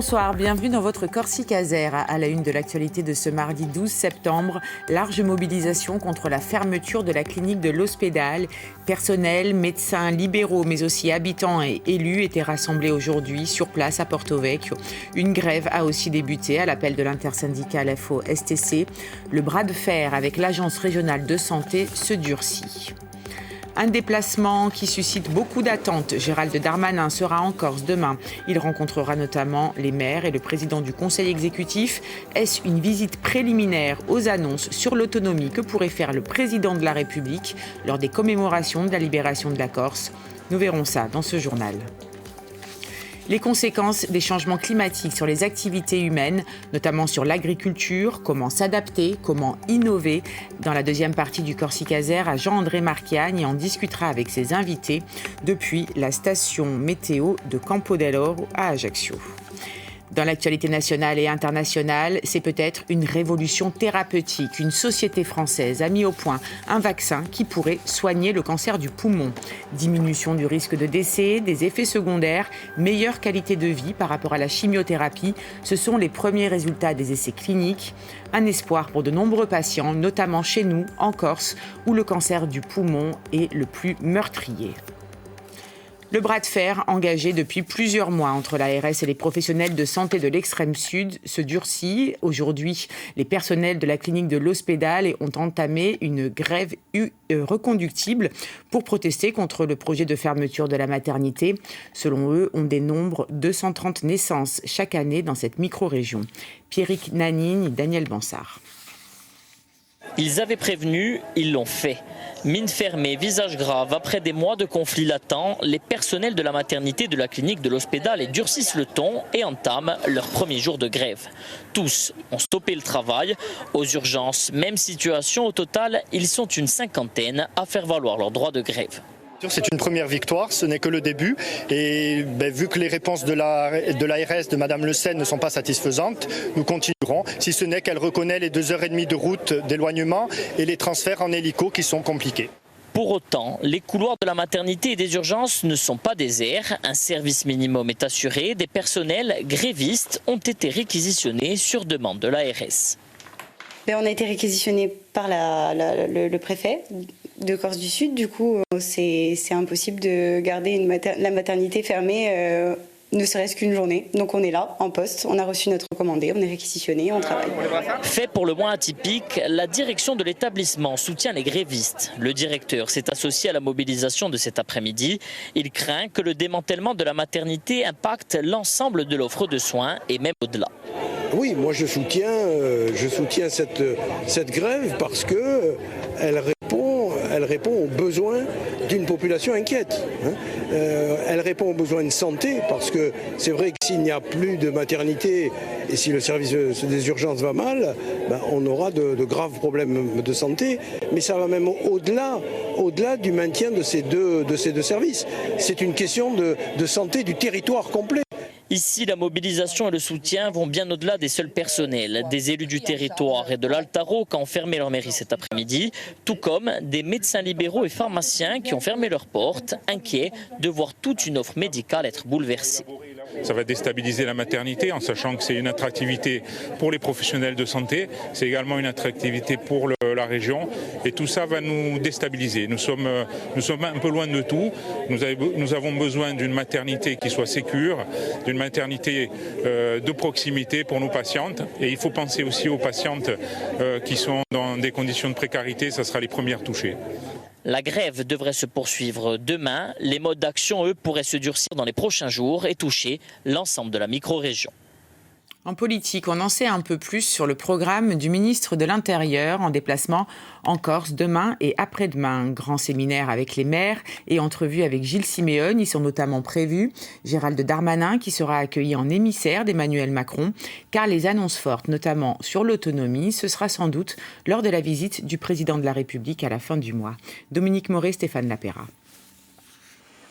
Bonsoir, bienvenue dans votre Corsica Caser. À la une de l'actualité de ce mardi 12 septembre, large mobilisation contre la fermeture de la clinique de l'Hospédale. Personnel, médecins, libéraux, mais aussi habitants et élus étaient rassemblés aujourd'hui sur place à Porto Vecchio. Une grève a aussi débuté à l'appel de l'intersyndicale FO-STC. Le bras de fer avec l'Agence régionale de santé se durcit. Un déplacement qui suscite beaucoup d'attentes. Gérald Darmanin sera en Corse demain. Il rencontrera notamment les maires et le président du conseil exécutif. Est-ce une visite préliminaire aux annonces sur l'autonomie que pourrait faire le président de la République lors des commémorations de la libération de la Corse? Nous verrons ça dans ce journal. Les conséquences des changements climatiques sur les activités humaines, notamment sur l'agriculture, comment s'adapter, comment innover. Dans la deuxième partie du Corsica Caser, à Jean-André Marchiagne en discutera avec ses invités depuis la station météo de Campo dell'Oro à Ajaccio. Dans l'actualité nationale et internationale, c'est peut-être une révolution thérapeutique. Une société française a mis au point un vaccin qui pourrait soigner le cancer du poumon. Diminution du risque de décès, des effets secondaires, meilleure qualité de vie par rapport à la chimiothérapie. Ce sont les premiers résultats des essais cliniques. Un espoir pour de nombreux patients, notamment chez nous, en Corse, où le cancer du poumon est le plus meurtrier. Le bras de fer engagé depuis plusieurs mois entre l'ARS et les professionnels de santé de l'extrême sud se durcit. Aujourd'hui, les personnels de la clinique de l'Hospédale ont entamé une grève reconductible pour protester contre le projet de fermeture de la maternité. Selon eux, on dénombre 230 naissances chaque année dans cette micro-région. Pierrick Nanigne, Daniel Bansard. Ils avaient prévenu, ils l'ont fait. Mine fermée, visage grave, après des mois de conflits latents, les personnels de la maternité de la clinique de l'Hospédale durcissent le ton et entament leur premier jour de grève. Tous ont stoppé le travail. Aux urgences, même situation. Au total, ils sont une cinquantaine à faire valoir leur droit de grève. C'est une première victoire, ce n'est que le début. Et vu que les réponses de l'ARS, de Mme Le Sen ne sont pas satisfaisantes, nous continuerons, si ce n'est qu'elle reconnaît les 2h30 de route d'éloignement et les transferts en hélico qui sont compliqués. Pour autant, les couloirs de la maternité et des urgences ne sont pas déserts. Un service minimum est assuré. Des personnels grévistes ont été réquisitionnés sur demande de l'ARS. On a été réquisitionné par le préfet de Corse du Sud. Du coup, c'est impossible de garder la maternité fermée, ne serait-ce qu'une journée. Donc on est là, en poste, on a reçu notre commandé, on est réquisitionné, on travaille. Fait pour le moins atypique, la direction de l'établissement soutient les grévistes. Le directeur s'est associé à la mobilisation de cet après-midi. Il craint que le démantèlement de la maternité impacte l'ensemble de l'offre de soins et même au-delà. Oui, moi je soutiens cette grève parce que elle répond aux besoins d'une population inquiète. Elle répond aux besoins de santé parce que c'est vrai que s'il n'y a plus de maternité et si le service des urgences va mal, on aura de graves problèmes de santé. Mais ça va même au-delà du maintien de ces deux services. C'est une question de santé du territoire complet. Ici, la mobilisation et le soutien vont bien au-delà des seuls personnels. Des élus du territoire et de l'Altaro qui ont fermé leur mairie cet après-midi, tout comme des médecins libéraux et pharmaciens qui ont fermé leurs portes, inquiets de voir toute une offre médicale être bouleversée. Ça va déstabiliser la maternité en sachant que c'est une attractivité pour les professionnels de santé, c'est également une attractivité pour la région et tout ça va nous déstabiliser. Nous sommes un peu loin de tout. Nous avons besoin d'une maternité qui soit sécure, d'une maternité de proximité pour nos patientes et il faut penser aussi aux patientes qui sont dans des conditions de précarité, ça sera les premières touchées. La grève devrait se poursuivre demain. Les modes d'action, eux, pourraient se durcir dans les prochains jours et toucher l'ensemble de la micro-région. En politique, on en sait un peu plus sur le programme du ministre de l'Intérieur en déplacement en Corse demain et après-demain. Grand séminaire avec les maires et entrevue avec Gilles Simeone y sont notamment prévus. Gérald Darmanin qui sera accueilli en émissaire d'Emmanuel Macron, car les annonces fortes, notamment sur l'autonomie, ce sera sans doute lors de la visite du président de la République à la fin du mois. Dominique Moret, Stéphane Lapera.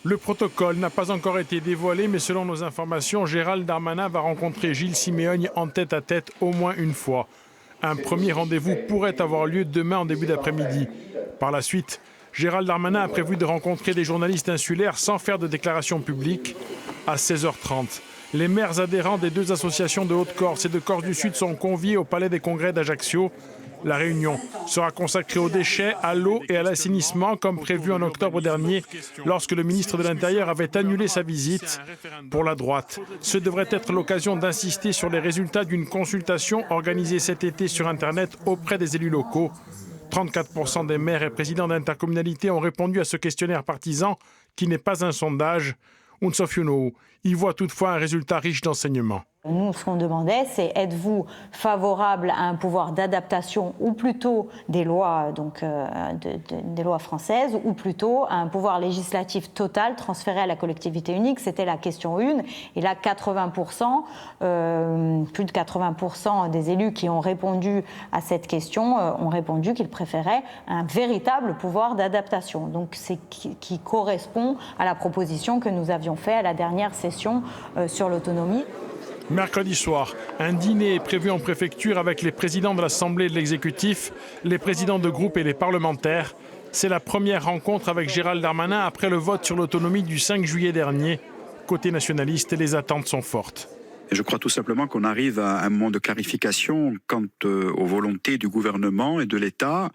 Le protocole n'a pas encore été dévoilé, mais selon nos informations, Gérald Darmanin va rencontrer Gilles Simeone en tête-à-tête au moins une fois. Un premier rendez-vous pourrait avoir lieu demain en début d'après-midi. Par la suite, Gérald Darmanin a prévu de rencontrer des journalistes insulaires sans faire de déclaration publique à 16h30. Les maires adhérents des deux associations de Haute-Corse et de Corse du Sud sont conviés au Palais des Congrès d'Ajaccio. La réunion sera consacrée aux déchets, à l'eau et à l'assainissement, comme prévu en octobre dernier, lorsque le ministre de l'Intérieur avait annulé sa visite. Pour la droite, ce devrait être l'occasion d'insister sur les résultats d'une consultation organisée cet été sur Internet auprès des élus locaux. 34% des maires et présidents d'intercommunalités ont répondu à ce questionnaire partisan, qui n'est pas un sondage. Unsof Younou y voit toutefois un résultat riche d'enseignements. Nous, ce qu'on demandait, c'est êtes-vous favorable à un pouvoir d'adaptation ou plutôt des lois, des lois françaises, ou plutôt à un pouvoir législatif total transféré à la collectivité unique? C'était la question 1. Et là, 80%, plus de 80% des élus qui ont répondu à cette question ont répondu qu'ils préféraient un véritable pouvoir d'adaptation. Donc, c'est qui correspond à la proposition que nous avions faite à la dernière session sur l'autonomie. Mercredi soir, un dîner est prévu en préfecture avec les présidents de l'Assemblée et de l'Exécutif, les présidents de groupe et les parlementaires. C'est la première rencontre avec Gérald Darmanin après le vote sur l'autonomie du 5 juillet dernier. Côté nationaliste, les attentes sont fortes. Je crois tout simplement qu'on arrive à un moment de clarification quant aux volontés du gouvernement et de l'État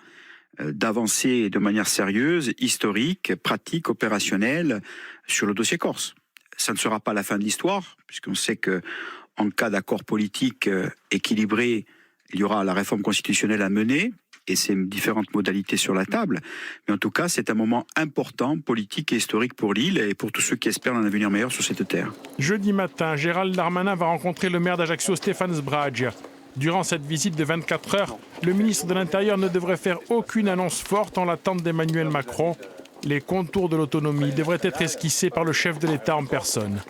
d'avancer de manière sérieuse, historique, pratique, opérationnelle sur le dossier corse. Ça ne sera pas la fin de l'histoire, puisqu'on sait qu'en cas d'accord politique équilibré, il y aura la réforme constitutionnelle à mener et ses différentes modalités sur la table. Mais en tout cas, c'est un moment important, politique et historique pour l'île et pour tous ceux qui espèrent un avenir meilleur sur cette terre. Jeudi matin, Gérald Darmanin va rencontrer le maire d'Ajaccio, Stéphane Sbrage. Durant cette visite de 24 heures, le ministre de l'Intérieur ne devrait faire aucune annonce forte en l'attente d'Emmanuel Macron. Les contours de l'autonomie devraient être esquissés par le chef de l'État en personne.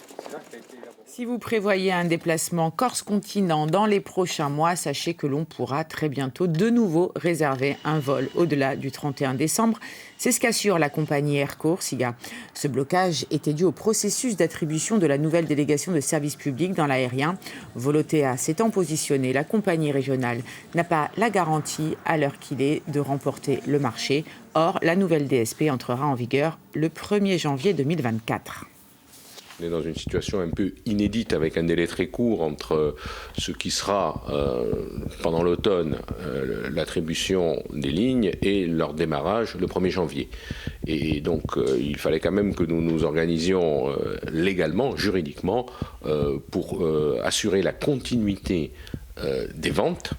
Si vous prévoyez un déplacement Corse-Continent dans les prochains mois, sachez que l'on pourra très bientôt de nouveau réserver un vol au-delà du 31 décembre. C'est ce qu'assure la compagnie Air Corsica. Ce blocage était dû au processus d'attribution de la nouvelle délégation de service public dans l'aérien. Volotea s'étant positionnée, la compagnie régionale n'a pas la garantie, à l'heure qu'il est, de remporter le marché. Or, la nouvelle DSP entrera en vigueur le 1er janvier 2024. On est dans une situation un peu inédite avec un délai très court entre ce qui sera pendant l'automne l'attribution des lignes et leur démarrage le 1er janvier. Et donc il fallait quand même que nous nous organisions légalement, juridiquement, pour assurer la continuité des ventes,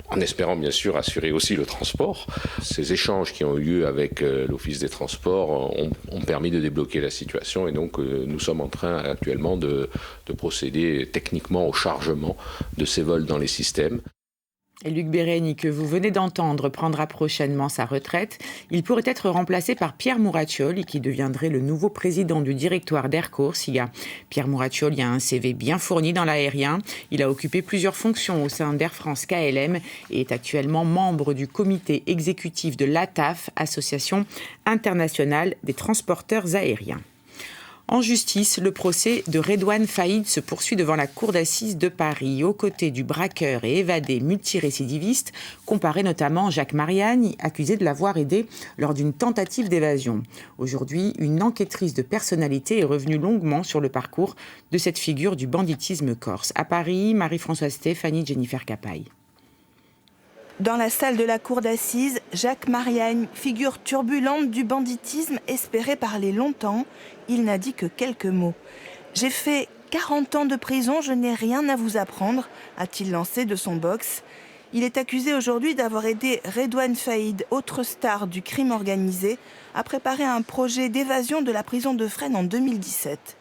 en espérant bien sûr assurer aussi le transport. Ces échanges qui ont eu lieu avec l'Office des Transports ont permis de débloquer la situation et donc nous sommes en train actuellement de procéder techniquement au chargement de ces vols dans les systèmes. Et Luc Bérény, que vous venez d'entendre, prendra prochainement sa retraite. Il pourrait être remplacé par Pierre Muraccioli, qui deviendrait le nouveau président du directoire d'Air Corsica. Pierre Muraccioli a un CV bien fourni dans l'aérien. Il a occupé plusieurs fonctions au sein d'Air France KLM et est actuellement membre du comité exécutif de l'ATAF, Association internationale des transporteurs aériens. En justice, le procès de Redouane Faïd se poursuit devant la cour d'assises de Paris, aux côtés du braqueur et évadé multirécidiviste, comparé notamment Jacques Mariani, accusé de l'avoir aidé lors d'une tentative d'évasion. Aujourd'hui, une enquêtrice de personnalité est revenue longuement sur le parcours de cette figure du banditisme corse. À Paris, Marie-Françoise Stéphanie, Jennifer Capaille. Dans la salle de la cour d'assises, Jacques Mariani, figure turbulente du banditisme espéré parler longtemps, il n'a dit que quelques mots. « J'ai fait 40 ans de prison, je n'ai rien à vous apprendre », a-t-il lancé de son box. Il est accusé aujourd'hui d'avoir aidé Redouane Faïd, autre star du crime organisé, à préparer un projet d'évasion de la prison de Fresnes en 2017.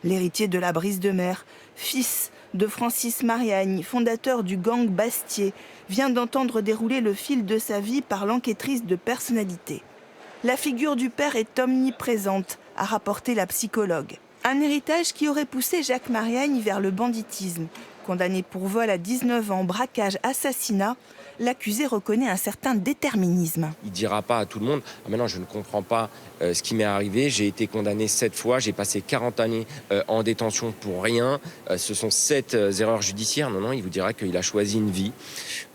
L'héritier de la brise de mer, fils de Francis Mariani, fondateur du gang Bastier, vient d'entendre dérouler le fil de sa vie par l'enquêtrice de personnalité. La figure du père est omniprésente, a rapporté la psychologue. Un héritage qui aurait poussé Jacques Mariani vers le banditisme. Condamné pour vol à 19 ans, braquage, assassinat, l'accusé reconnaît un certain déterminisme. Il ne dira pas à tout le monde « Maintenant, je ne comprends pas ce qui m'est arrivé. J'ai été condamné 7 fois. J'ai passé 40 années en détention pour rien. Ce sont 7 erreurs judiciaires. » Non, il vous dira qu'il a choisi une vie,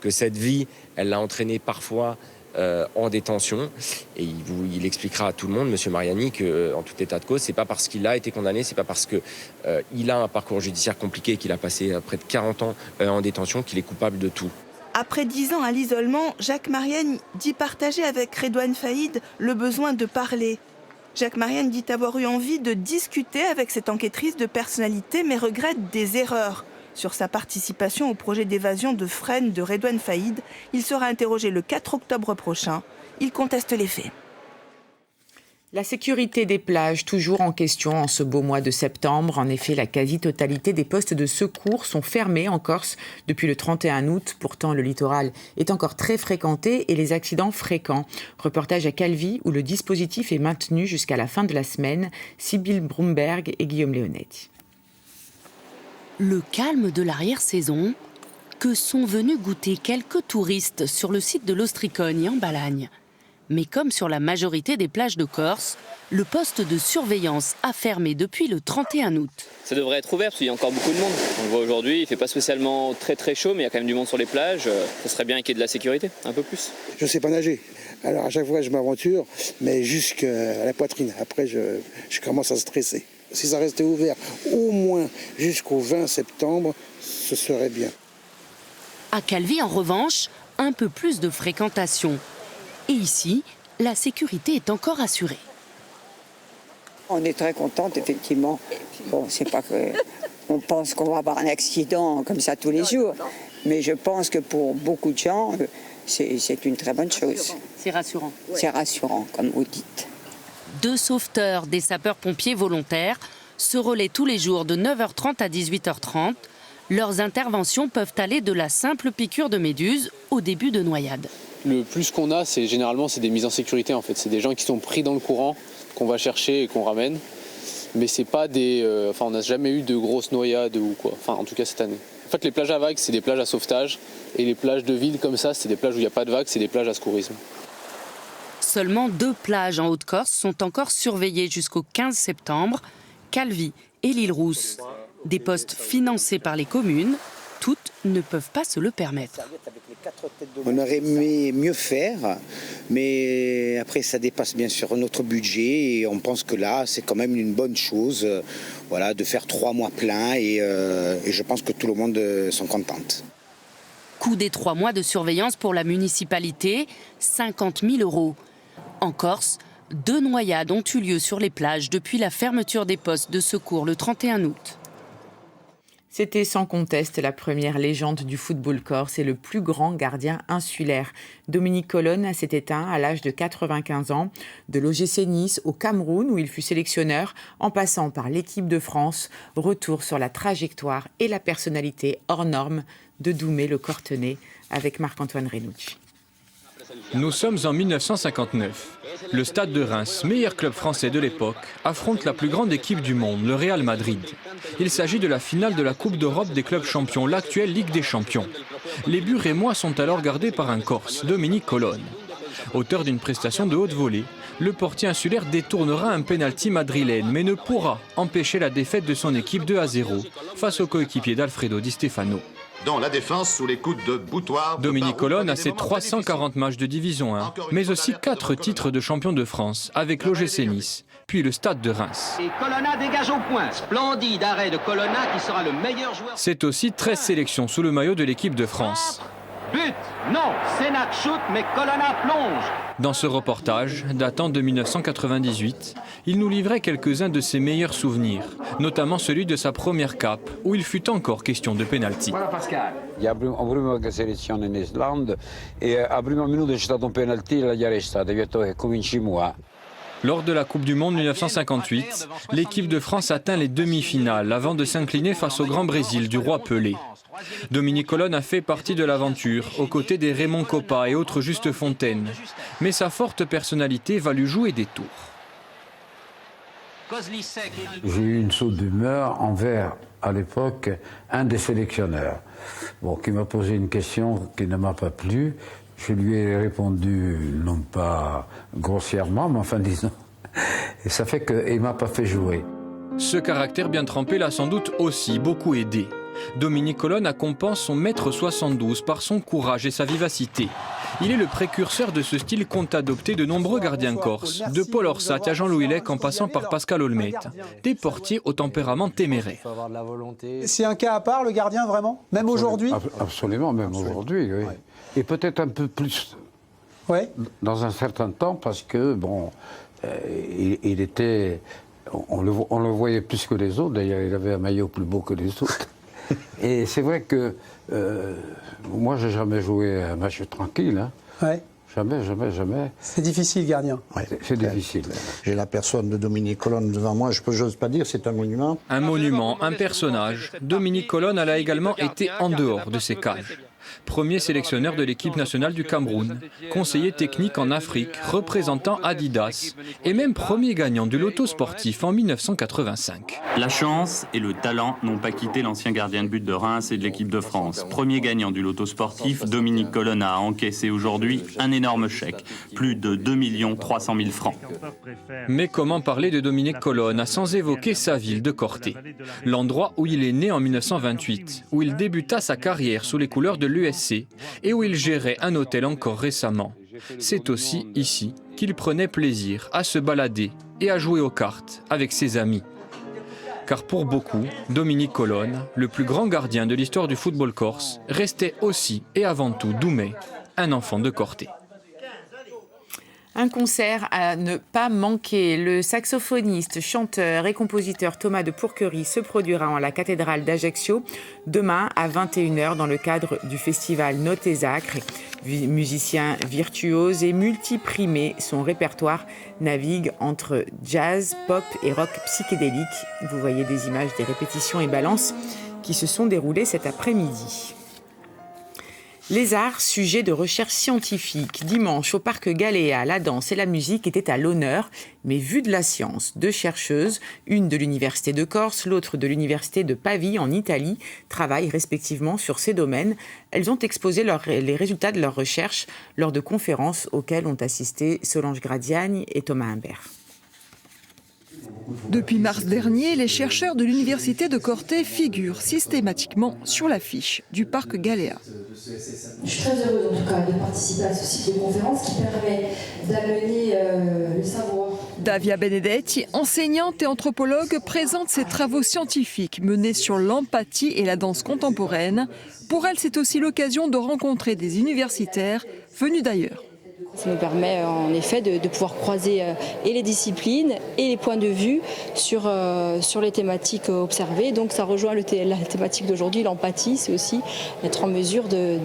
que cette vie, elle l'a entraîné parfois en détention. Et il expliquera à tout le monde, M. Mariani, qu'en tout état de cause, c'est pas parce qu'il a été condamné, c'est pas parce qu'il a un parcours judiciaire compliqué et qu'il a passé près de 40 ans en détention qu'il est coupable de tout. Après 10 ans à l'isolement, Jacques Mariani dit partager avec Redouane Faïd le besoin de parler. Jacques Mariani dit avoir eu envie de discuter avec cette enquêtrice de personnalité, mais regrette des erreurs. Sur sa participation au projet d'évasion de Fresnes de Redouane Faïd, il sera interrogé le 4 octobre prochain. Il conteste les faits. La sécurité des plages, toujours en question en ce beau mois de septembre. En effet, la quasi-totalité des postes de secours sont fermés en Corse depuis le 31 août. Pourtant, le littoral est encore très fréquenté et les accidents fréquents. Reportage à Calvi où le dispositif est maintenu jusqu'à la fin de la semaine. Sybille Brumberg et Guillaume Leonetti. Le calme de l'arrière-saison que sont venus goûter quelques touristes sur le site de l'Ostricogne en Balagne. Mais comme sur la majorité des plages de Corse, le poste de surveillance a fermé depuis le 31 août. Ça devrait être ouvert parce qu'il y a encore beaucoup de monde. On le voit aujourd'hui, il ne fait pas spécialement très chaud, mais il y a quand même du monde sur les plages. Ça serait bien qu'il y ait de la sécurité, un peu plus. Je ne sais pas nager. Alors à chaque fois je m'aventure, mais jusqu'à la poitrine. Après je commence à stresser. Si ça restait ouvert au moins jusqu'au 20 septembre, ce serait bien. À Calvi, en revanche, un peu plus de fréquentation. Et ici, la sécurité est encore assurée. On est très contente, effectivement. Bon, c'est pas qu'on pense qu'on va avoir un accident comme ça tous les jours. Mais je pense que pour beaucoup de gens, c'est une très bonne chose. C'est rassurant. C'est rassurant, comme vous dites. 2 sauveteurs, des sapeurs-pompiers volontaires, se relaient tous les jours de 9h30 à 18h30. Leurs interventions peuvent aller de la simple piqûre de méduse au début de noyade. Le plus qu'on a, c'est généralement des mises en sécurité en fait. C'est des gens qui sont pris dans le courant, qu'on va chercher et qu'on ramène. Mais c'est pas on n'a jamais eu de grosses noyades ou quoi. Enfin, en tout cas cette année. En fait, les plages à vagues, c'est des plages à sauvetage. Et les plages de ville comme ça, c'est des plages où il n'y a pas de vagues, c'est des plages à secourisme. Seulement 2 plages en Haute-Corse sont encore surveillées jusqu'au 15 septembre, Calvi et l'île Rousse. Des postes financés par les communes, toutes ne peuvent pas se le permettre. On aurait aimé mieux faire, mais après ça dépasse bien sûr notre budget et on pense que là c'est quand même une bonne chose de faire 3 mois pleins et je pense que tout le monde sont contentes. Coût des 3 mois de surveillance pour la municipalité, 50 000 €. En Corse, 2 noyades ont eu lieu sur les plages depuis la fermeture des postes de secours le 31 août. C'était sans conteste la première légende du football corse et le plus grand gardien insulaire. Dominique Colonne s'est éteint à l'âge de 95 ans, de l'OGC Nice au Cameroun où il fut sélectionneur, en passant par l'équipe de France. Retour sur la trajectoire et la personnalité hors norme de Doumé le Cortenay avec Marc-Antoine Renucci. Nous sommes en 1959. Le Stade de Reims, meilleur club français de l'époque, affronte la plus grande équipe du monde, le Real Madrid. Il s'agit de la finale de la Coupe d'Europe des clubs champions, l'actuelle Ligue des champions. Les buts rémois sont alors gardés par un Corse, Dominique Colonne. Auteur d'une prestation de haute volée, le portier insulaire détournera un pénalty madrilène, mais ne pourra empêcher la défaite de son équipe 2-0 face au coéquipier d'Alfredo Di Stefano. Dans la défense, sous les coups de boutoir... Dominique Colonne a ses 340 matchs de Division 1, mais aussi 4 titres de champion de France avec l'OGC Nice, puis le Stade de Reims. Et Colonna dégage au point. Splendide arrêt de Colonna qui sera le meilleur joueur... C'est aussi 13 sélections sous le maillot de l'équipe de France. But! Non! Sénac shoot, mais Colonna plonge! Dans ce reportage, datant de 1998, il nous livrait quelques-uns de ses meilleurs souvenirs, notamment celui de sa première cape, où il fut encore question de pénalty. Voilà Pascal. La prima selezione in Islande e a prima minuto c'è stato un penalty e l'ha arrestato, io ho detto cominciamo a. Lors de la Coupe du Monde 1958, l'équipe de France atteint les demi-finales avant de s'incliner face au Grand Brésil du roi Pelé. Dominique Colonne a fait partie de l'aventure, aux côtés des Raymond Coppa et autres Juste Fontaine. Mais sa forte personnalité va lui jouer des tours. J'ai eu une saute d'humeur envers, à l'époque, un des sélectionneurs, qui m'a posé une question qui ne m'a pas plu. Je lui ai répondu, non pas grossièrement, mais enfin disons. Et ça fait qu'il ne m'a pas fait jouer. Ce caractère bien trempé l'a sans doute aussi beaucoup aidé. Dominique Colonne compense son m72 par son courage et sa vivacité. Il est le précurseur de ce style qu'ont adopté de nombreux gardiens corses, de Paul Orsat à Jean-Louis Lec en passant par Pascal Olmette, des portiers au tempérament téméraire. C'est un cas à part, le gardien, vraiment? Même aujourd'hui? Absolument, même aujourd'hui, oui. Ouais. Et peut-être un peu plus dans un certain temps, parce que, bon, il était... On le voyait plus que les autres, d'ailleurs, il avait un maillot plus beau que les autres. Et c'est vrai que moi, j'ai jamais joué un match tranquille. Hein. Ouais. Jamais. C'est difficile, gardien. Ouais, c'est difficile. J'ai la personne de Dominique Colonne devant moi, j'ose pas dire, c'est un monument. Un monument, un personnage. Dominique Colonne a également été en dehors de ses cages. Premier sélectionneur de l'équipe nationale du Cameroun, conseiller technique en Afrique, représentant Adidas et même premier gagnant du loto sportif en 1985. La chance et le talent n'ont pas quitté l'ancien gardien de but de Reims et de l'équipe de France. Premier gagnant du loto sportif, Dominique Colonne a encaissé aujourd'hui un énorme chèque, plus de 2 300 000 francs. Mais comment parler de Dominique Colonne sans évoquer sa ville de Corté, l'endroit où il est né en 1928, où il débuta sa carrière sous les couleurs de l'USC et où il gérait un hôtel encore récemment. C'est aussi ici qu'il prenait plaisir à se balader et à jouer aux cartes avec ses amis. Car pour beaucoup, Dominique Colonne, le plus grand gardien de l'histoire du football corse, restait aussi et avant tout Doumé, un enfant de Corté. Un concert à ne pas manquer. Le saxophoniste, chanteur et compositeur Thomas de Pourquerie se produira en la cathédrale d'Ajaccio demain à 21h dans le cadre du festival Notes et Acres. Musicien virtuose et multiprimé, son répertoire navigue entre jazz, pop et rock psychédélique. Vous voyez des images des répétitions et balances qui se sont déroulées cet après-midi. Les arts, sujets de recherche scientifique. Dimanche, au parc Galéa, la danse et la musique étaient à l'honneur, mais vue de la science. Deux chercheuses, une de l'Université de Corse, l'autre de l'Université de Pavie en Italie, travaillent respectivement sur ces domaines. Elles ont exposé les résultats de leurs recherches lors de conférences auxquelles ont assisté Solange Gradiagne et Thomas Imbert. Depuis mars dernier, les chercheurs de l'Université de Corté figurent systématiquement sur l'affiche du parc Galéa. Je suis très heureuse en tout cas de participer à ce cycle de conférences qui permet d'amener le savoir. Davia Benedetti, enseignante et anthropologue, présente ses travaux scientifiques menés sur l'empathie et la danse contemporaine. Pour elle, c'est aussi l'occasion de rencontrer des universitaires venus d'ailleurs. Ça nous permet en effet de pouvoir croiser et les disciplines et les points de vue sur les thématiques observées. Donc ça rejoint la thématique d'aujourd'hui, l'empathie. C'est aussi être en mesure de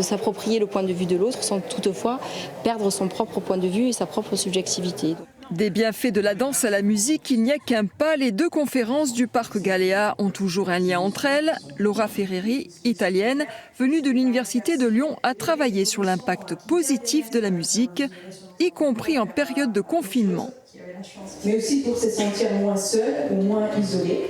s'approprier le point de vue de l'autre sans toutefois perdre son propre point de vue et sa propre subjectivité. Des bienfaits de la danse à la musique, il n'y a qu'un pas. Les deux conférences du parc Galéa ont toujours un lien entre elles. Laura Ferreri, italienne, venue de l'Université de Lyon, a travaillé sur l'impact positif de la musique, y compris en période de confinement. Mais aussi pour se sentir moins seul ou moins isolé.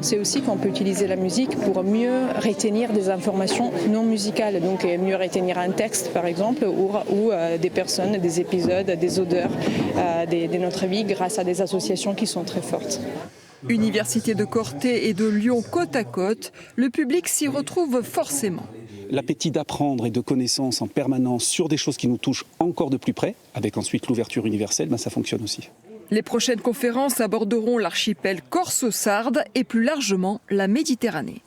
C'est aussi qu'on peut utiliser la musique pour mieux retenir des informations non musicales, donc mieux retenir un texte par exemple, ou des personnes, des épisodes, des odeurs de notre vie grâce à des associations qui sont très fortes. Université de Corté et de Lyon côte à côte, le public s'y retrouve forcément. L'appétit d'apprendre et de connaissances en permanence sur des choses qui nous touchent encore de plus près, avec ensuite l'ouverture universelle, ça fonctionne aussi. Les prochaines conférences aborderont l'archipel corse-sarde et plus largement la Méditerranée.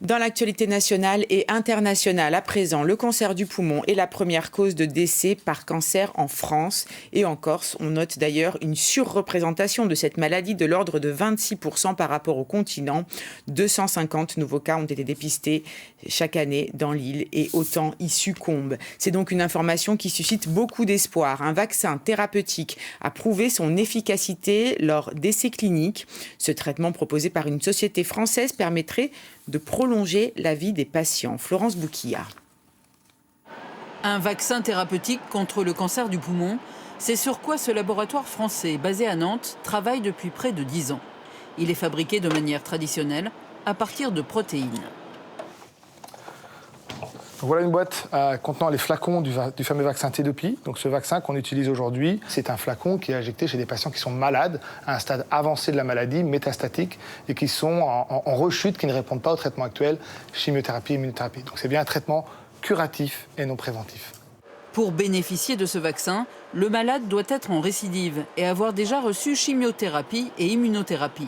Dans l'actualité nationale et internationale, à présent, le cancer du poumon est la première cause de décès par cancer en France. Et en Corse, on note d'ailleurs une surreprésentation de cette maladie de l'ordre de 26% par rapport au continent. 250 nouveaux cas ont été dépistés chaque année dans l'île et autant y succombent. C'est donc une information qui suscite beaucoup d'espoir. Un vaccin thérapeutique a prouvé son efficacité lors d'essais cliniques. Ce traitement proposé par une société française permettrait de prolonger la vie des patients. Florence Bouquilla. Un vaccin thérapeutique contre le cancer du poumon, c'est sur quoi ce laboratoire français basé à Nantes travaille depuis près de 10 ans. Il est fabriqué de manière traditionnelle à partir de protéines. Voilà une boîte contenant les flacons du fameux vaccin T2P. Donc ce vaccin qu'on utilise aujourd'hui, c'est un flacon qui est injecté chez des patients qui sont malades, à un stade avancé de la maladie, métastatique, et qui sont en rechute, qui ne répondent pas au traitement actuel, chimiothérapie, immunothérapie. Donc c'est bien un traitement curatif et non préventif. Pour bénéficier de ce vaccin, le malade doit être en récidive et avoir déjà reçu chimiothérapie et immunothérapie.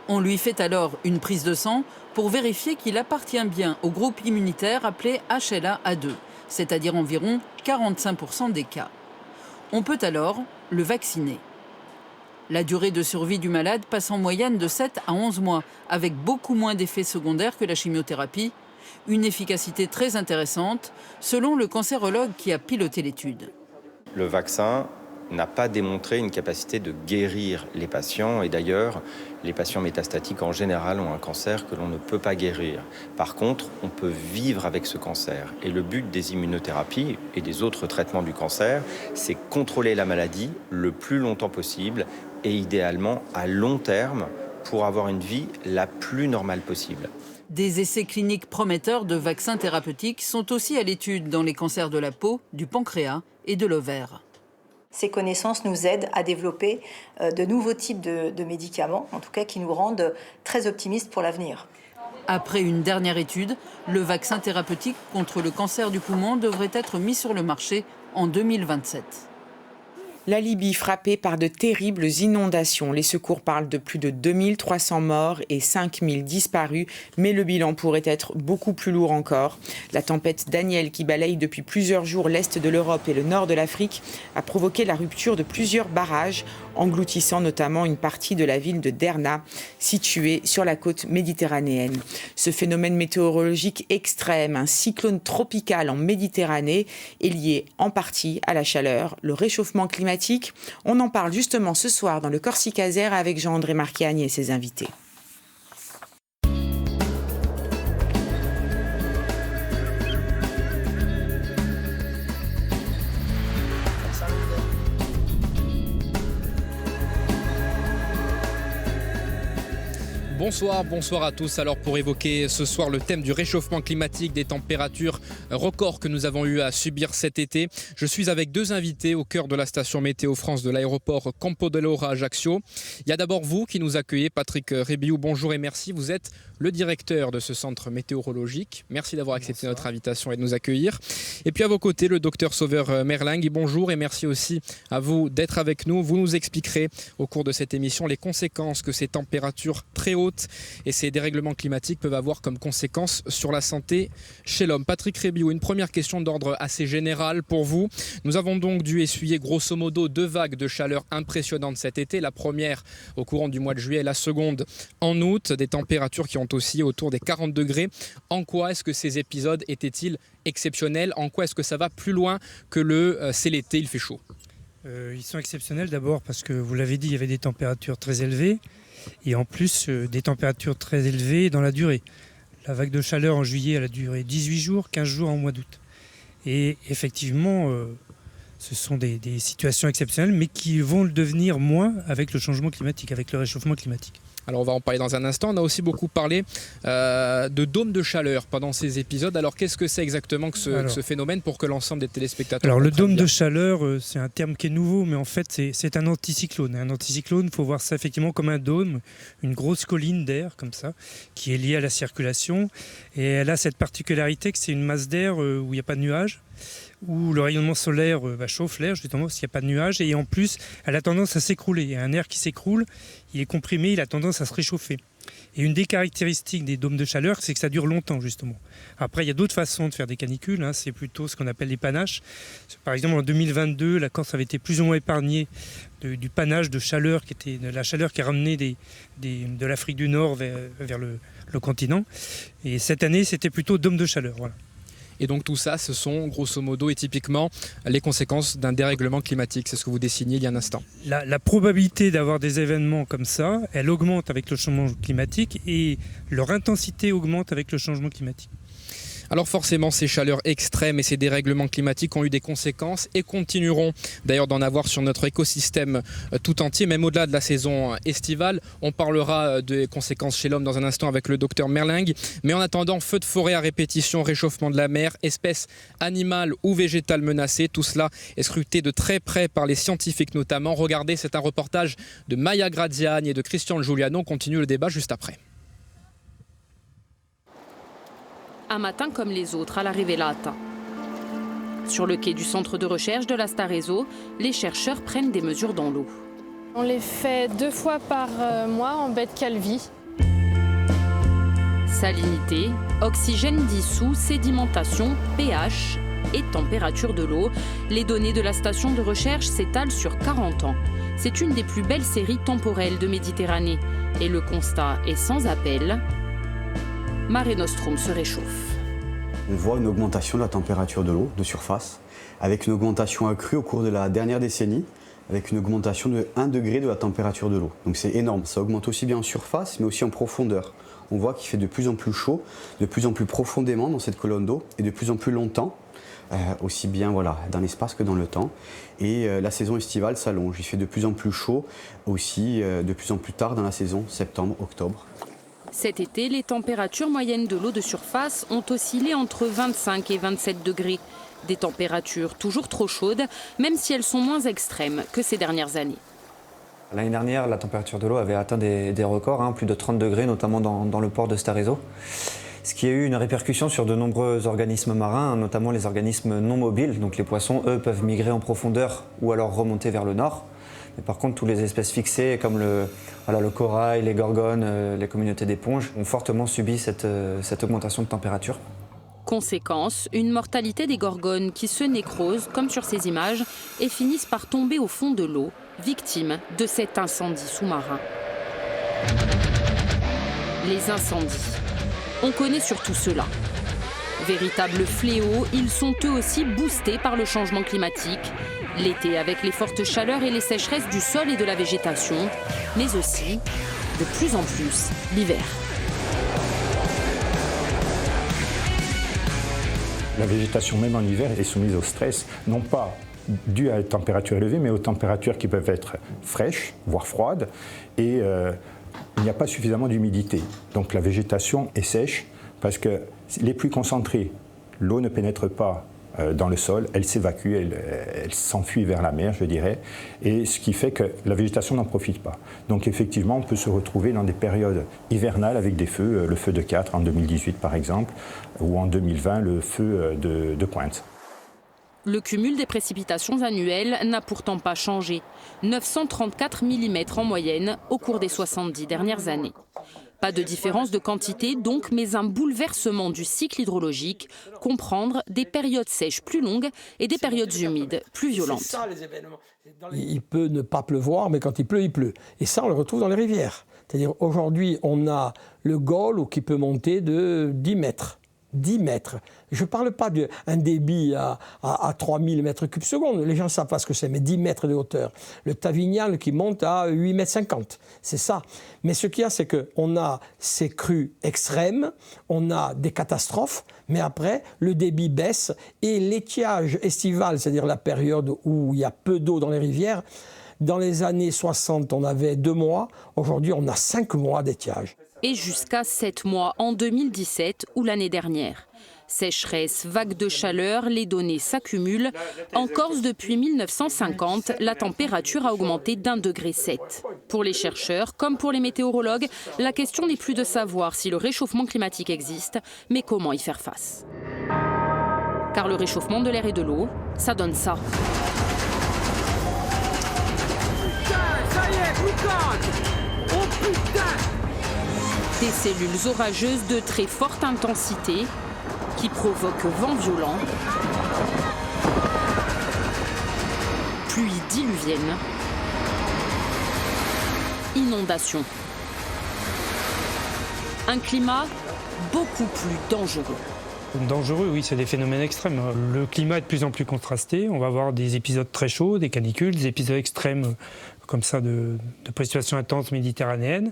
On lui fait alors une prise de sang pour vérifier qu'il appartient bien au groupe immunitaire appelé HLA-A2, c'est-à-dire environ 45% des cas. On peut alors le vacciner. La durée de survie du malade passe en moyenne de 7 à 11 mois, avec beaucoup moins d'effets secondaires que la chimiothérapie. Une efficacité très intéressante, selon le cancérologue qui a piloté l'étude. Le vaccin n'a pas démontré une capacité de guérir les patients. Et d'ailleurs, les patients métastatiques en général ont un cancer que l'on ne peut pas guérir. Par contre, on peut vivre avec ce cancer. Et le but des immunothérapies et des autres traitements du cancer, c'est contrôler la maladie le plus longtemps possible et idéalement à long terme pour avoir une vie la plus normale possible. Des essais cliniques prometteurs de vaccins thérapeutiques sont aussi à l'étude dans les cancers de la peau, du pancréas et de l'ovaire. Ces connaissances nous aident à développer de nouveaux types de médicaments, en tout cas qui nous rendent très optimistes pour l'avenir. Après une dernière étude, le vaccin thérapeutique contre le cancer du poumon devrait être mis sur le marché en 2027. La Libye frappée par de terribles inondations. Les secours parlent de plus de 2300 morts et 5000 disparus, mais le bilan pourrait être beaucoup plus lourd encore. La tempête Daniel, qui balaye depuis plusieurs jours l'est de l'Europe et le nord de l'Afrique, a provoqué la rupture de plusieurs barrages, engloutissant notamment une partie de la ville de Derna, située sur la côte méditerranéenne. Ce phénomène météorologique extrême, un cyclone tropical en Méditerranée, est lié en partie à la chaleur, le réchauffement climatique. On en parle justement ce soir dans le Corsica Zère avec Jean-André Marchiani et ses invités. Bonsoir à tous. Alors pour évoquer ce soir le thème du réchauffement climatique, des températures records que nous avons eu à subir cet été, je suis avec deux invités au cœur de la station Météo France de l'aéroport Campo dell'Ora Ajaccio. Il y a d'abord vous qui nous accueillez, Patrick Rebiou, bonjour et merci. Vous êtes le directeur de ce centre météorologique. Merci d'avoir accepté notre invitation et de nous accueillir. Et puis à vos côtés, le docteur Sauveur Merling, bonjour et merci aussi à vous d'être avec nous. Vous nous expliquerez au cours de cette émission les conséquences que ces températures très hautes et ces dérèglements climatiques peuvent avoir comme conséquence sur la santé chez l'homme. Patrick Rebiou, une première question d'ordre assez général pour vous. Nous avons donc dû essuyer grosso modo 2 vagues de chaleur impressionnantes cet été. La première au courant du mois de juillet, la seconde en août. Des températures qui ont aussi autour des 40 degrés. En quoi est-ce que ces épisodes étaient-ils exceptionnels? En quoi est-ce que ça va plus loin que c'est l'été, il fait chaud? Ils sont exceptionnels d'abord parce que, vous l'avez dit, il y avait des températures très élevées et en plus des températures très élevées dans la durée. La vague de chaleur en juillet, elle a duré 18 jours, 15 jours en mois d'août. Et effectivement, ce sont des situations exceptionnelles mais qui vont le devenir moins avec le changement climatique, avec le réchauffement climatique. Alors on va en parler dans un instant. On a aussi beaucoup parlé de dômes de chaleur pendant ces épisodes. Alors qu'est-ce que c'est exactement que ce phénomène pour que l'ensemble des téléspectateurs... Alors le dôme de chaleur, c'est un terme qui est nouveau, mais en fait c'est un anticyclone. Un anticyclone, il faut voir ça effectivement comme un dôme, une grosse colline d'air comme ça, qui est liée à la circulation. Et elle a cette particularité que c'est une masse d'air où il n'y a pas de nuages, où le rayonnement solaire chauffe l'air justement parce qu'il n'y a pas de nuages et en plus elle a tendance à s'écrouler. Il y a un air qui s'écroule, il est comprimé, il a tendance à se réchauffer. Et une des caractéristiques des dômes de chaleur, c'est que ça dure longtemps justement. Après il y a d'autres façons de faire des canicules, c'est plutôt ce qu'on appelle les panaches. Par exemple en 2022, la Corse avait été plus ou moins épargnée du panache de chaleur qui était de la chaleur qui a ramené de l'Afrique du Nord vers le continent. Et cette année c'était plutôt dôme de chaleur. Voilà. Et donc tout ça, ce sont grosso modo et typiquement les conséquences d'un dérèglement climatique. C'est ce que vous dessiniez il y a un instant. La probabilité d'avoir des événements comme ça, elle augmente avec le changement climatique et leur intensité augmente avec le changement climatique. Alors forcément, ces chaleurs extrêmes et ces dérèglements climatiques ont eu des conséquences et continueront d'ailleurs d'en avoir sur notre écosystème tout entier, même au-delà de la saison estivale. On parlera des conséquences chez l'homme dans un instant avec le docteur Merlingue. Mais en attendant, feux de forêt à répétition, réchauffement de la mer, espèces animales ou végétales menacées, tout cela est scruté de très près par les scientifiques notamment. Regardez, c'est un reportage de Maya Graziani et de Christian Giuliano. On continue le débat juste après. Un matin comme les autres à la Rivelata. Sur le quai du centre de recherche de la Stareso, les chercheurs prennent des mesures dans l'eau. On les fait 2 fois par mois en baie de Calvi. Salinité, oxygène dissous, sédimentation, pH et température de l'eau. Les données de la station de recherche s'étalent sur 40 ans. C'est une des plus belles séries temporelles de Méditerranée. Et le constat est sans appel. Mare Nostrum se réchauffe. On voit une augmentation de la température de l'eau de surface, avec une augmentation accrue au cours de la dernière décennie, avec une augmentation de 1 degré de la température de l'eau. Donc c'est énorme, ça augmente aussi bien en surface, mais aussi en profondeur. On voit qu'il fait de plus en plus chaud, de plus en plus profondément dans cette colonne d'eau, et de plus en plus longtemps, aussi bien dans l'espace que dans le temps. Et la saison estivale s'allonge, il fait de plus en plus chaud, aussi de plus en plus tard dans la saison, septembre, octobre. Cet été, les températures moyennes de l'eau de surface ont oscillé entre 25 et 27 degrés. Des températures toujours trop chaudes, même si elles sont moins extrêmes que ces dernières années. L'année dernière, la température de l'eau avait atteint des records, plus de 30 degrés, notamment dans le port de Stareso. Ce qui a eu une répercussion sur de nombreux organismes marins, notamment les organismes non mobiles. Donc les poissons, eux, peuvent migrer en profondeur ou alors remonter vers le nord. Mais par contre, toutes les espèces fixées, comme le corail, les gorgones, les communautés d'éponges, ont fortement subi cette augmentation de température. Conséquence, une mortalité des gorgones qui se nécrosent, comme sur ces images, et finissent par tomber au fond de l'eau, victimes de cet incendie sous-marin. Les incendies. On connaît surtout ceux-là. Véritables fléaux, ils sont eux aussi boostés par le changement climatique. L'été avec les fortes chaleurs et les sécheresses du sol et de la végétation, mais aussi, de plus en plus, l'hiver. La végétation, même en hiver, est soumise au stress, non pas dû à la température élevée, mais aux températures qui peuvent être fraîches, voire froides, et il n'y a pas suffisamment d'humidité. Donc la végétation est sèche, parce que les pluies concentrées, l'eau ne pénètre pas dans le sol, elle s'évacue, elle s'enfuit vers la mer, je dirais, et ce qui fait que la végétation n'en profite pas. Donc effectivement, on peut se retrouver dans des périodes hivernales avec des feux, le feu de Câtre en 2018 par exemple, ou en 2020 le feu de Pointe. Le cumul des précipitations annuelles n'a pourtant pas changé. 934 mm en moyenne au cours des 70 dernières années. Pas de différence de quantité donc, mais un bouleversement du cycle hydrologique, comprendre des périodes sèches plus longues et des périodes humides plus violentes. C'est ça, les événements. Il peut ne pas pleuvoir, mais quand il pleut, il pleut. Et ça, on le retrouve dans les rivières. C'est-à-dire aujourd'hui, on a le Gol qui peut monter de 10 mètres. 10 mètres. Je ne parle pas d'un débit à 3000 mètres cubes secondes. Les gens ne savent pas ce que c'est, mais 10 mètres de hauteur. Le Tavignal qui monte à 8,50 mètres. C'est ça. Mais ce qu'il y a, c'est qu'on a ces crues extrêmes, on a des catastrophes, mais après, le débit baisse et l'étiage estival, c'est-à-dire la période où il y a peu d'eau dans les rivières, dans les années 60, on avait 2 mois. Aujourd'hui, on a 5 mois d'étiage. Et jusqu'à 7 mois en 2017 ou l'année dernière. Sécheresse, vagues de chaleur, les données s'accumulent. En Corse, depuis 1950, la température a augmenté d'1,7 degré. Pour les chercheurs, comme pour les météorologues, la question n'est plus de savoir si le réchauffement climatique existe, mais comment y faire face. Car le réchauffement de l'air et de l'eau, ça donne ça. Putain, ça y est, Boucan ! Oh putain ! Des cellules orageuses de très forte intensité qui provoquent vents violents, pluies diluviennes, inondations. Un climat beaucoup plus dangereux. Dangereux, oui, c'est des phénomènes extrêmes. Le climat est de plus en plus contrasté. On va avoir des épisodes très chauds, des canicules, des épisodes extrêmes comme ça de précipitations intenses méditerranéennes.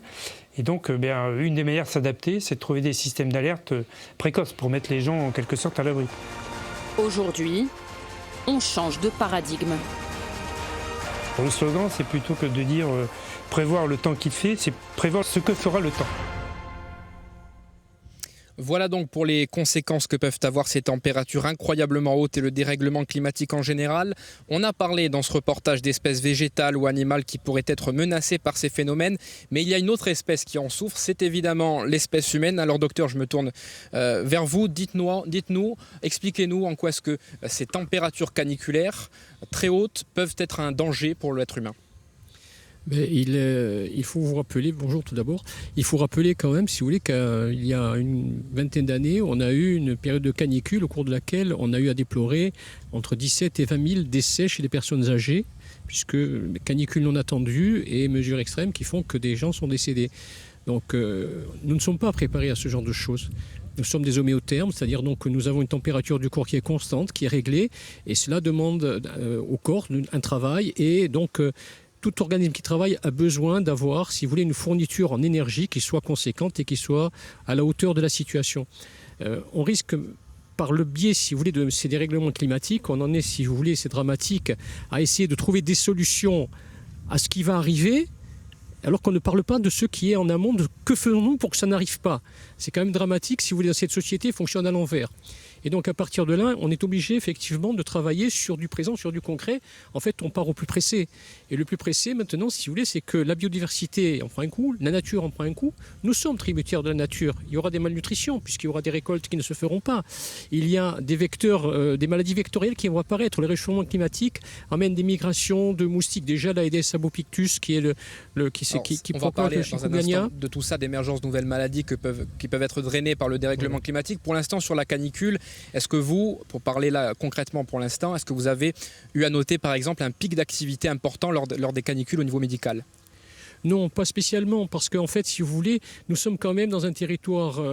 Et donc, une des manières de s'adapter, c'est de trouver des systèmes d'alerte précoces pour mettre les gens en quelque sorte à l'abri. Aujourd'hui, on change de paradigme. Le slogan, c'est plutôt que de dire prévoir le temps qu'il fait, c'est prévoir ce que fera le temps. Voilà donc pour les conséquences que peuvent avoir ces températures incroyablement hautes et le dérèglement climatique en général. On a parlé dans ce reportage d'espèces végétales ou animales qui pourraient être menacées par ces phénomènes, mais il y a une autre espèce qui en souffre, c'est évidemment l'espèce humaine. Alors docteur, je me tourne vers vous, dites-nous, expliquez-nous en quoi est-ce que ces températures caniculaires très hautes peuvent être un danger pour l'être humain. Mais il faut vous rappeler, bonjour tout d'abord, il faut rappeler quand même, si vous voulez, qu'il y a une vingtaine d'années, on a eu une période de canicule au cours de laquelle on a eu à déplorer entre 17 et 20 000 décès chez les personnes âgées, puisque canicules non attendues et mesures extrêmes qui font que des gens sont décédés. Donc nous ne sommes pas préparés à ce genre de choses. Nous sommes des homéothermes, c'est-à-dire donc que nous avons une température du corps qui est constante, qui est réglée, et cela demande au corps un travail, et donc tout organisme qui travaille a besoin d'avoir, si vous voulez, une fourniture en énergie qui soit conséquente et qui soit à la hauteur de la situation. On risque, par le biais, si vous voulez, de ces dérèglements climatiques, on en est, si vous voulez, c'est dramatique, à essayer de trouver des solutions à ce qui va arriver, alors qu'on ne parle pas de ce qui est en amont, de que faisons-nous pour que ça n'arrive pas. C'est quand même dramatique, si vous voulez, cette société fonctionne à l'envers. Et donc à partir de là, on est obligé effectivement de travailler sur du présent, sur du concret. En fait, on part au plus pressé. Et le plus pressé maintenant, si vous voulez, c'est que la biodiversité en prend un coup, la nature en prend un coup. Nous sommes tributaires de la nature. Il y aura des malnutritions, puisqu'il y aura des récoltes qui ne se feront pas. Il y a des vecteurs, des maladies vectorielles qui vont apparaître. Le réchauffement climatique amène des migrations de moustiques. Déjà, l'Aedes albopictus, qui est qui on va parler dans un instant de tout ça, d'émergence de nouvelles maladies qui peuvent être drainées par le dérèglement climatique. Pour l'instant, sur la canicule, est-ce que vous, pour parler là concrètement pour l'instant, est-ce que vous avez eu à noter par exemple un pic d'activité important lors des canicules au niveau médical ? Non, pas spécialement, parce qu'en fait, si vous voulez, nous sommes quand même dans un territoire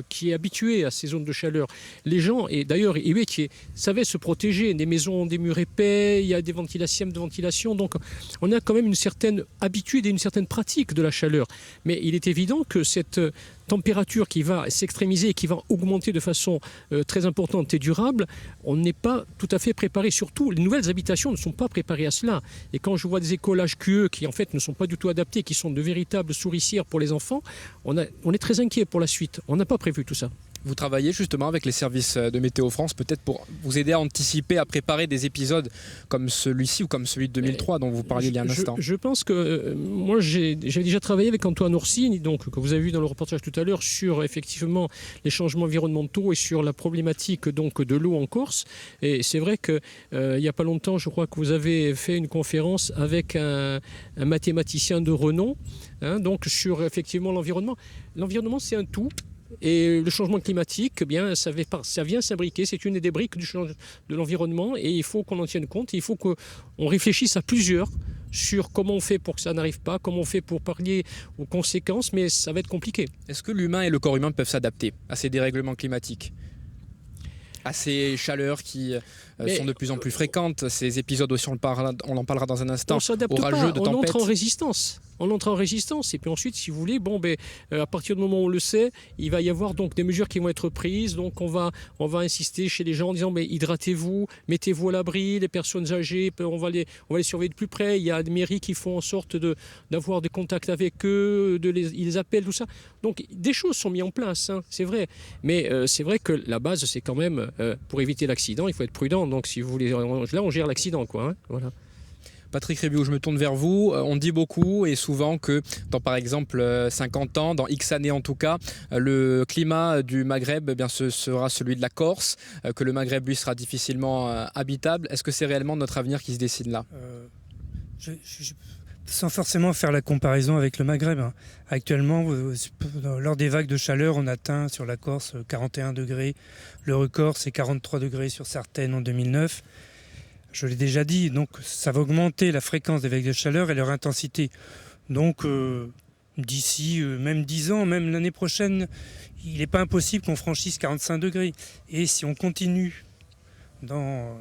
qui est habitué à ces zones de chaleur. Les gens, et d'ailleurs, qui savaient se protéger, des maisons, des murs épais, il y a des systèmes de ventilation, donc on a quand même une certaine habitude et une certaine pratique de la chaleur. Mais il est évident que cette température qui va s'extrémiser et qui va augmenter de façon très importante et durable, on n'est pas tout à fait préparé. Surtout, les nouvelles habitations ne sont pas préparées à cela. Et quand je vois des écoles HQE qui en fait ne sont pas du tout adaptés, qui sont de véritables souricières pour les enfants, on est très inquiet pour la suite. On n'a pas prévu tout ça. Vous travaillez justement avec les services de Météo France, peut-être pour vous aider à anticiper, à préparer des épisodes comme celui-ci ou comme celui de 2003 dont vous parliez il y a un instant. Je pense que moi j'ai déjà travaillé avec Antoine Orsini, donc que vous avez vu dans le reportage tout à l'heure, sur effectivement les changements environnementaux et sur la problématique donc de l'eau en Corse. Et c'est vrai que il n'y a pas longtemps, je crois que vous avez fait une conférence avec un mathématicien de renom, donc sur effectivement l'environnement. L'environnement, c'est un tout. Et le changement climatique, eh bien, ça vient s'imbriquer, c'est une des briques de l'environnement et il faut qu'on en tienne compte. Et il faut qu'on réfléchisse à plusieurs sur comment on fait pour que ça n'arrive pas, comment on fait pour pallier aux conséquences, mais ça va être compliqué. Est-ce que l'humain et le corps humain peuvent s'adapter à ces dérèglements climatiques ? À ces chaleurs qui sont de plus en plus fréquentes, ces épisodes aussi, on en parlera dans un instant, orageux, de tempêtes. On entre en résistance. On entre en résistance et puis ensuite, si vous voulez, à partir du moment où on le sait, il va y avoir donc des mesures qui vont être prises. Donc on va insister chez les gens en disant mais hydratez-vous, mettez-vous à l'abri, les personnes âgées, on va les surveiller de plus près. Il y a des mairies qui font en sorte d'avoir des contacts avec eux, ils les appellent, tout ça. Donc des choses sont mises en place, c'est vrai. Mais c'est vrai que la base, c'est quand même pour éviter l'accident, il faut être prudent. Donc si vous voulez, là on gère l'accident, quoi. Voilà. Patrick Rébiou, je me tourne vers vous. On dit beaucoup et souvent que dans par exemple 50 ans, dans X années en tout cas, le climat du Maghreb ce sera celui de la Corse, que le Maghreb lui sera difficilement habitable. Est-ce que c'est réellement notre avenir qui se dessine là ? Sans forcément faire la comparaison avec le Maghreb. Actuellement, lors des vagues de chaleur, on atteint sur la Corse 41 degrés. Le record, c'est 43 degrés sur Sartène en 2009. Je l'ai déjà dit, donc ça va augmenter la fréquence des vagues de chaleur et leur intensité. Donc d'ici même 10 ans, même l'année prochaine, il n'est pas impossible qu'on franchisse 45 degrés. Et si on continue dans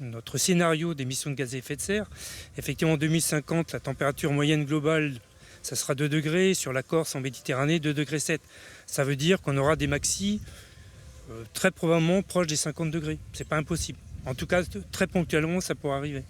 notre scénario d'émissions de gaz à effet de serre, effectivement en 2050, la température moyenne globale, ça sera 2 degrés, sur la Corse en Méditerranée, 2,7 degrés. Ça veut dire qu'on aura des maxis très probablement proches des 50 degrés. C'est pas impossible. En tout cas, très ponctuellement, ça pourrait arriver.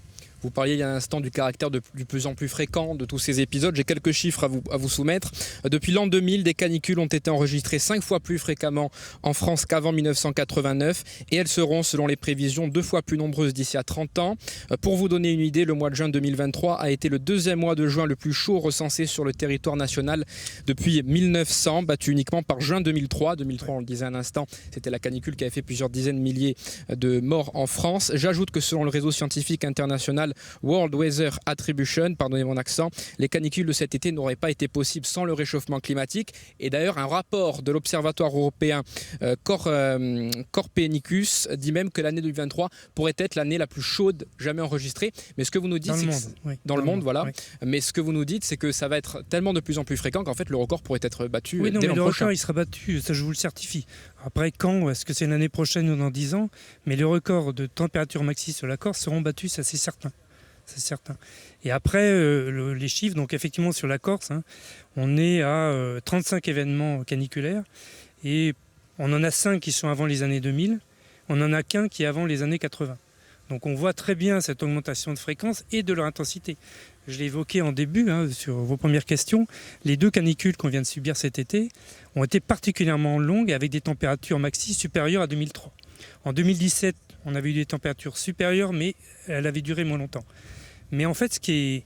Vous parliez il y a un instant du caractère du plus en plus fréquent de tous ces épisodes. J'ai quelques chiffres à vous soumettre. Depuis l'an 2000, des canicules ont été enregistrées 5 fois plus fréquemment en France qu'avant 1989 et elles seront, selon les prévisions, 2 fois plus nombreuses d'ici à 30 ans. Pour vous donner une idée, le mois de juin 2023 a été le 2e mois de juin le plus chaud recensé sur le territoire national depuis 1900, battu uniquement par juin 2003. 2003, on le disait un instant, c'était la canicule qui avait fait plusieurs dizaines de milliers de morts en France. J'ajoute que selon le réseau scientifique international World Weather Attribution, pardonnez mon accent, les canicules de cet été n'auraient pas été possibles sans le réchauffement climatique. Et d'ailleurs, un rapport de l'Observatoire européen Copernicus dit même que l'année 2023 pourrait être l'année la plus chaude jamais enregistrée. Mais ce que vous nous dites, dans le monde, voilà. Oui. Mais ce que vous nous dites, c'est que ça va être tellement de plus en plus fréquent qu'en fait le record pourrait être battu dès l'an prochain. Le record, il sera battu, ça je vous le certifie. Après, quand, est-ce que c'est l'année prochaine ou dans 10 ans? Mais les records de température maxi sur la Corse seront battus, ça c'est certain. C'est certain. Et après, les chiffres, donc effectivement sur la Corse, on est à 35 événements caniculaires et on en a 5 qui sont avant les années 2000, on n'en a qu'un qui est avant les années 80. Donc on voit très bien cette augmentation de fréquence et de leur intensité. Je l'ai évoqué en début, sur vos premières questions, les 2 canicules qu'on vient de subir cet été ont été particulièrement longues avec des températures maxi supérieures à 2003. En 2017, on avait eu des températures supérieures, mais elles avaient duré moins longtemps. Mais en fait, ce qui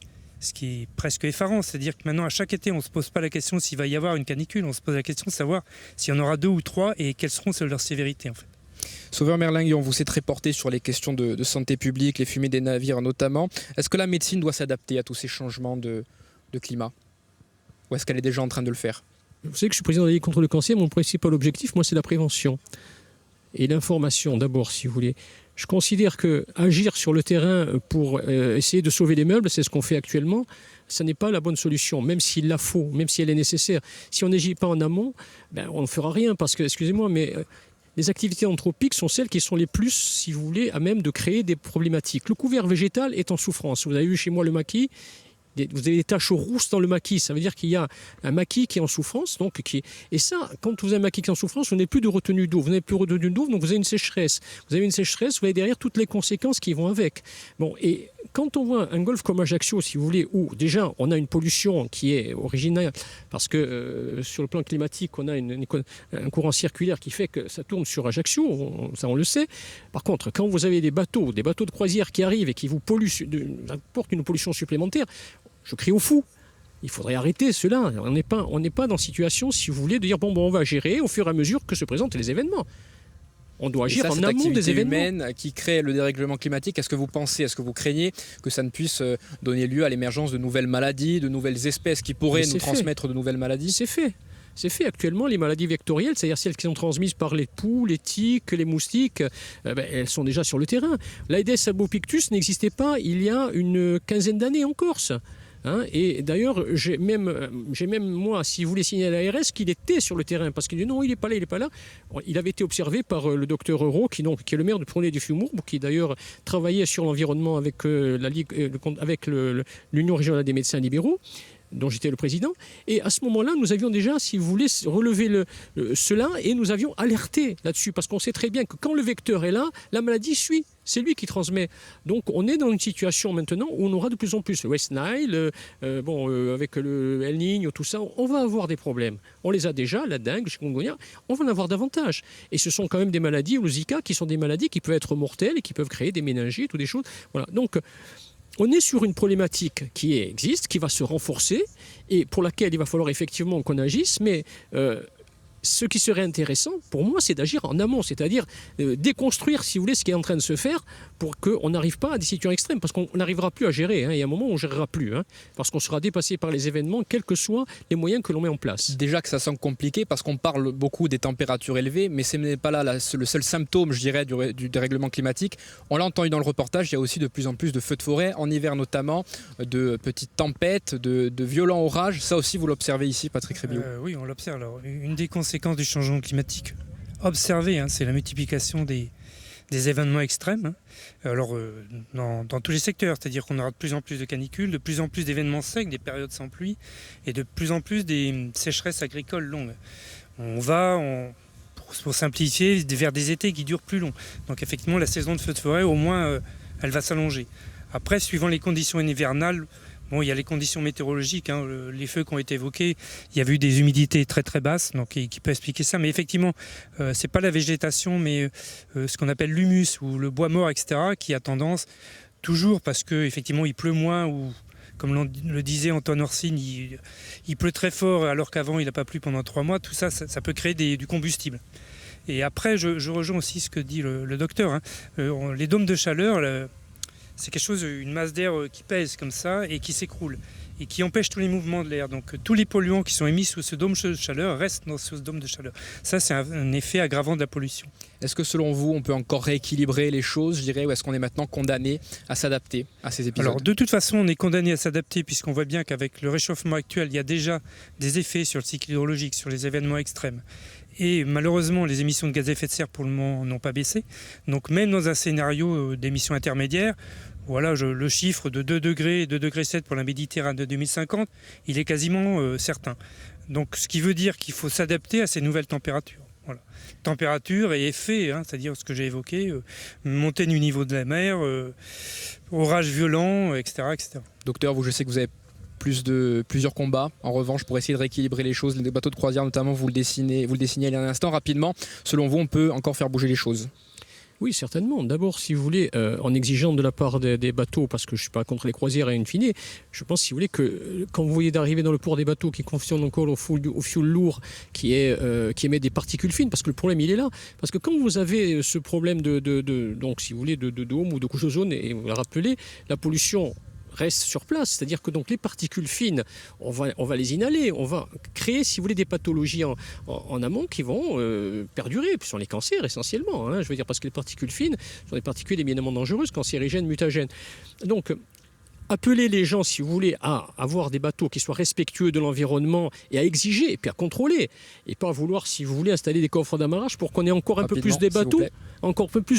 est presque effarant, c'est-à-dire que maintenant, à chaque été, on ne se pose pas la question s'il va y avoir une canicule, on se pose la question de savoir s'il y en aura 2 ou 3 et quelles seront leur sévérité, en fait. Sauveur Merlinguion, vous êtes reporté sur les questions de santé publique, les fumées des navires notamment. Est-ce que la médecine doit s'adapter à tous ces changements de climat? Ou est-ce qu'elle est déjà en train de le faire? Vous savez que je suis président de la Ligue contre le cancer, mon principal objectif, moi, c'est la prévention. Et l'information, d'abord, si vous voulez. Je considère qu'agir sur le terrain pour essayer de sauver les meubles, c'est ce qu'on fait actuellement, ça n'est pas la bonne solution, même s'il la faut, même si elle est nécessaire. Si on n'agit pas en amont, on ne fera rien, parce que, excusez-moi, mais les activités anthropiques sont celles qui sont les plus, si vous voulez, à même de créer des problématiques. Le couvert végétal est en souffrance. Vous avez vu chez moi le maquis. Vous avez des taches rousses dans le maquis, ça veut dire qu'il y a un maquis qui est en souffrance. Et ça, quand vous avez un maquis qui est en souffrance, vous n'avez plus de retenue d'eau. Vous n'avez plus de retenue d'eau, donc vous avez une sécheresse. Vous avez une sécheresse, vous avez derrière toutes les conséquences qui vont avec. Bon, et quand on voit un golfe comme Ajaccio, si vous voulez, où déjà on a une pollution qui est originelle, parce que sur le plan climatique, on a un courant circulaire qui fait que ça tourne sur Ajaccio, ça on le sait. Par contre, quand vous avez des bateaux de croisière qui arrivent et qui vous polluent, apportent une pollution supplémentaire, je crie au fou. Il faudrait arrêter cela. On n'est pas dans situation, si vous voulez, de dire on va gérer au fur et à mesure que se présentent les événements. On doit agir en amont des événements. Humaine qui crée le dérèglement climatique, est-ce que vous craignez que ça ne puisse donner lieu à l'émergence de nouvelles maladies, de nouvelles espèces qui pourraient nous transmettre de nouvelles maladies? C'est fait. C'est fait actuellement, les maladies vectorielles, c'est-à-dire celles qui sont transmises par les poux, les tiques, les moustiques, elles sont déjà sur le terrain. L'Aedes albopictus n'existait pas il y a une quinzaine d'années en Corse. Et d'ailleurs, j'ai même moi, si vous voulez signer à l'ARS, qu'il était sur le terrain, parce qu'il dit non, il n'est pas là. Il avait été observé par le docteur Euro, qui est le maire de Prunay-du-Fumur, qui d'ailleurs travaillait sur l'environnement avec l'Union régionale des médecins libéraux, dont j'étais le président. Et à ce moment-là, nous avions déjà, si vous voulez, relevé cela, et nous avions alerté là-dessus, parce qu'on sait très bien que quand le vecteur est là, la maladie suit. C'est lui qui transmet. Donc on est dans une situation maintenant où on aura de plus en plus le West Nile, avec le El Niño, tout ça, on va avoir des problèmes. On les a déjà, la dengue, le chikungunya, on va en avoir davantage. Et ce sont quand même des maladies, le Zika, qui sont des maladies qui peuvent être mortelles et qui peuvent créer des méningites ou des choses. Voilà. Donc on est sur une problématique qui existe, qui va se renforcer et pour laquelle il va falloir effectivement qu'on agisse, mais Ce qui serait intéressant, pour moi, c'est d'agir en amont, c'est-à-dire déconstruire, si vous voulez, ce qui est en train de se faire pour qu'on n'arrive pas à des situations extrêmes, parce qu'on n'arrivera plus à gérer. Il y a un moment où on ne gérera plus, parce qu'on sera dépassé par les événements, quels que soient les moyens que l'on met en place. Déjà que ça semble compliqué, parce qu'on parle beaucoup des températures élevées, mais ce n'est pas là le seul symptôme, je dirais, du dérèglement climatique. On l'a entendu dans le reportage, il y a aussi de plus en plus de feux de forêt, en hiver notamment, de petites tempêtes, de violents orages. Ça aussi, vous l'observez ici, Patrick Rébiou. Oui, on l'observe. Alors, une des conséquences du changement climatique observé, c'est la multiplication des événements extrêmes. Alors, dans tous les secteurs, c'est-à-dire qu'on aura de plus en plus de canicules, de plus en plus d'événements secs, des périodes sans pluie, et de plus en plus des sécheresses agricoles longues. On va, pour simplifier, vers des étés qui durent plus longs. Donc effectivement, la saison de feux de forêt, au moins, elle va s'allonger. Après, suivant les conditions hivernales, il y a les conditions météorologiques, les feux qui ont été évoqués, il y a eu des humidités très très basses, donc qui peut expliquer ça. Mais effectivement, c'est pas la végétation, mais ce qu'on appelle l'humus ou le bois mort, etc., qui a tendance, toujours parce qu'effectivement il pleut moins, ou comme le disait Antoine Orsine, il pleut très fort alors qu'avant il n'a pas plu pendant 3 mois, tout ça, ça peut créer du combustible. Et après, je rejoins aussi ce que dit le docteur. Les dômes de chaleur, c'est quelque chose, une masse d'air qui pèse comme ça et qui s'écroule et qui empêche tous les mouvements de l'air. Donc tous les polluants qui sont émis sous ce dôme de chaleur restent dans ce dôme de chaleur. Ça, c'est un effet aggravant de la pollution. Est-ce que selon vous, on peut encore rééquilibrer les choses, je dirais, ou est-ce qu'on est maintenant condamné à s'adapter à ces épisodes ? Alors de toute façon, on est condamné à s'adapter puisqu'on voit bien qu'avec le réchauffement actuel, il y a déjà des effets sur le cycle hydrologique, sur les événements extrêmes. Et malheureusement, les émissions de gaz à effet de serre pour le moment n'ont pas baissé. Donc même dans un scénario d'émissions intermédiaires, voilà, le chiffre de 2 degrés et 2,7 degrés pour la Méditerranée de 2050, il est quasiment certain. Donc ce qui veut dire qu'il faut s'adapter à ces nouvelles températures. Voilà. Température et effet, c'est-à-dire ce que j'ai évoqué, montée du niveau de la mer, orages violents, etc., etc. Docteur, je sais que vous avez plusieurs combats, en revanche, pour essayer de rééquilibrer les choses. Les bateaux de croisière notamment, vous le dessiniez il y a un instant. Rapidement, selon vous, on peut encore faire bouger les choses ? Oui, certainement. D'abord, si vous voulez, en exigeant de la part des bateaux, parce que je ne suis pas contre les croisières in fine, je pense, si vous voulez, que quand vous voyez d'arriver dans le port des bateaux qui fonctionnent encore au fioul lourd, qui émet des particules fines, parce que le problème, il est là. Parce que quand vous avez ce problème donc, si vous voulez, de dôme ou de couche d'ozone, et vous le rappelez, la pollution reste sur place, c'est-à-dire que donc les particules fines, on va les inhaler, on va créer, si vous voulez, des pathologies en amont qui vont perdurer, puis ce sont les cancers essentiellement, je veux dire, parce que les particules fines sont des particules éminemment dangereuses, cancérigènes, mutagènes. Donc, appeler les gens, si vous voulez, à avoir des bateaux qui soient respectueux de l'environnement et à exiger, et puis à contrôler, et pas à vouloir, si vous voulez, installer des coffres d'amarrage pour qu'on ait encore un peu plus de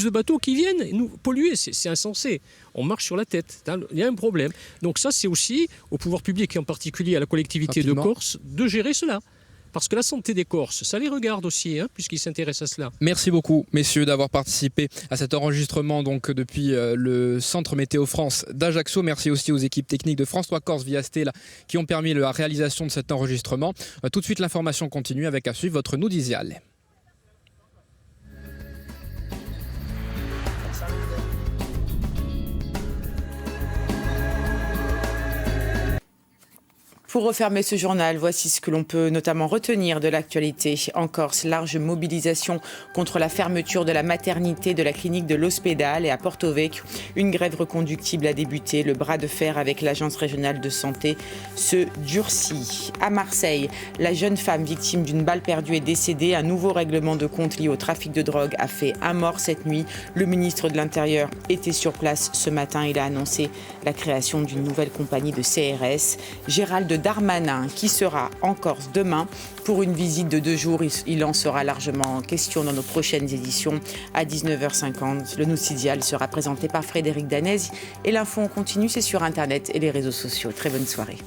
bateaux, qui viennent nous polluer. C'est insensé. On marche sur la tête. Il y a un problème. Donc ça, c'est aussi au pouvoir public et en particulier à la collectivité de Corse de gérer cela. Parce que la santé des Corses, ça les regarde aussi, puisqu'ils s'intéressent à cela. Merci beaucoup, messieurs, d'avoir participé à cet enregistrement donc, depuis le Centre Météo France d'Ajaccio. Merci aussi aux équipes techniques de France 3 Corse via Stella qui ont permis la réalisation de cet enregistrement. Tout de suite, l'information continue avec à suivre votre Noudisial. Pour refermer ce journal, voici ce que l'on peut notamment retenir de l'actualité. En Corse, large mobilisation contre la fermeture de la maternité de la clinique de l'Ospedale et à Porto Vecchio. Une grève reconductible a débuté. Le bras de fer avec l'Agence régionale de santé se durcit. À Marseille, la jeune femme victime d'une balle perdue est décédée. Un nouveau règlement de compte lié au trafic de drogue a fait un mort cette nuit. Le ministre de l'Intérieur était sur place ce matin. Il a annoncé la création d'une nouvelle compagnie de CRS. Gérald Darmanin qui sera en Corse demain pour une visite de 2 jours. Il en sera largement question dans nos prochaines éditions à 19h50. Le Noudisial sera présenté par Frédéric Danez et l'info en continu, c'est sur Internet et les réseaux sociaux. Très bonne soirée.